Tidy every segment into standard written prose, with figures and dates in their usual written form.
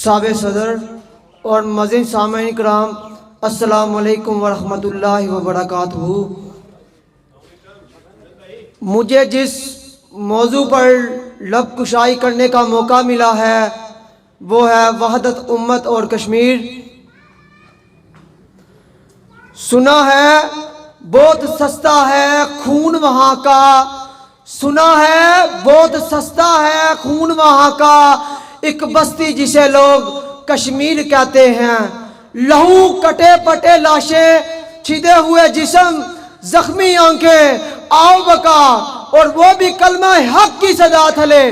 سابق صدر اور معزز سامعین کرام، السلام علیکم ورحمۃ اللہ وبرکاتہ۔ مجھے جس موضوع پر لب کشائی کرنے کا موقع ملا ہے وہ ہے وحدت امت اور کشمیر۔ سنا ہے بہت سستا ہے خون وہاں کا، سنا ہے بہت سستا ہے خون وہاں کا، ایک بستی جسے لوگ کشمیر کہتے ہیں۔ لہو کٹے پٹے لاشیں، چھدے ہوئے جسم، زخمی آنکھیں، آؤ بکا، اور وہ بھی کلمہ حق کی صدا تھلے۔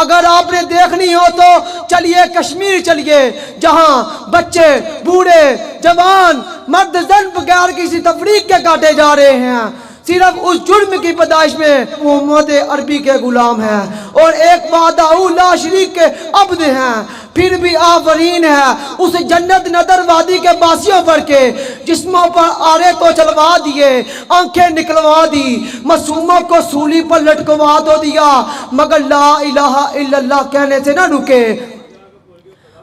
اگر آپ نے دیکھنی ہو تو چلیے کشمیر چلیے، جہاں بچے، بوڑھے، جوان، مرد، زن بغیر کسی تفریق کے کاٹے جا رہے ہیں، صرف اس جرم کی پیدائش میں محمد عربی کے غلام ہیں اور ایک وحدہ لا شریک کے عبد ہیں۔ پھر بھی آفرین ہے اس جنت نظر وادی کے باسیوں پر کے جسموں پر آرے تو چلوا دیے، آنکھیں نکلوا دی، معصوموں کو سولی پر لٹکوا تو دیا، مگر لا الہ الا اللہ کہنے سے نہ رکے۔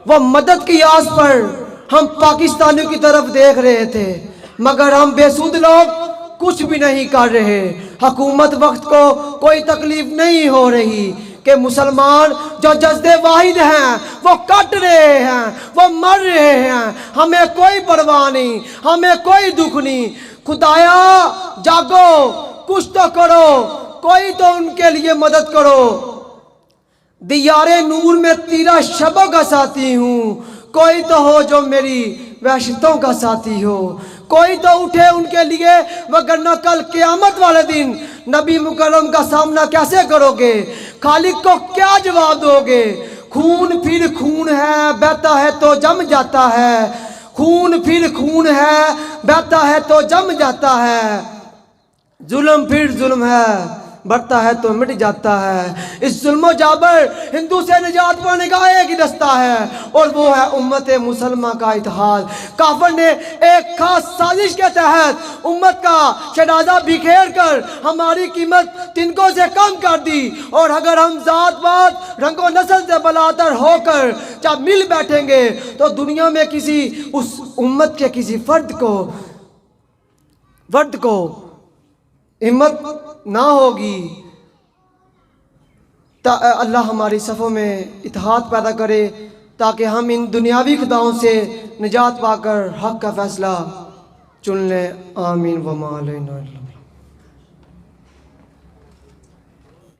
وہ مدد کی آس پر ہم پاکستانیوں کی طرف دیکھ رہے تھے، مگر ہم بے سود لوگ کچھ بھی نہیں کر رہے۔ حکومت وقت کو کوئی تکلیف نہیں ہو رہی کہ مسلمان جو جزدے واحد ہیں وہ کٹ رہے ہیں، وہ مر رہے ہیں، ہمیں کوئی پرواہ نہیں، ہمیں کوئی دکھ نہیں۔ خدایا جاگو، کچھ تو کرو، کوئی تو ان کے لیے مدد کرو۔ دیار نور میں تیرا شبہ کا ساتھی ہوں، کوئی تو ہو جو میری وحشتوں کا ساتھی ہو، کوئی تو اٹھے ان کے لیے، وگرنہ کل قیامت والے دن نبی مکرم کا سامنا کیسے کرو گے؟ خالق کو کیا جواب دو گے؟ خون پھر خون ہے، بہتا ہے تو جم جاتا ہے، خون پھر خون ہے، بہتا ہے تو جم جاتا ہے، ظلم پھر ظلم ہے، بڑھتا ہے تو مٹ جاتا ہے۔ اس ظلم و جابر ہندو سے نجات پانے کا ایک ہی رستہ ہے اور وہ ہے امت مسلمہ کا اتحاد۔ کافر نے ایک خاص سازش کے تحت امت کا شرازہ بکھیر کر ہماری قیمت تنکوں سے کم کر دی، اور اگر ہم ذات پات رنگ و نسل سے بلاتر ہو کر جب مل بیٹھیں گے تو دنیا میں کسی اس امت کے کسی فرد کو ہمت نہ ہوگی۔ اللہ ہماری صفوں میں اتحاد پیدا کرے تاکہ ہم ان دنیاوی خداؤں سے نجات پا کر حق کا فیصلہ چن لیں۔ آمین وما علینا۔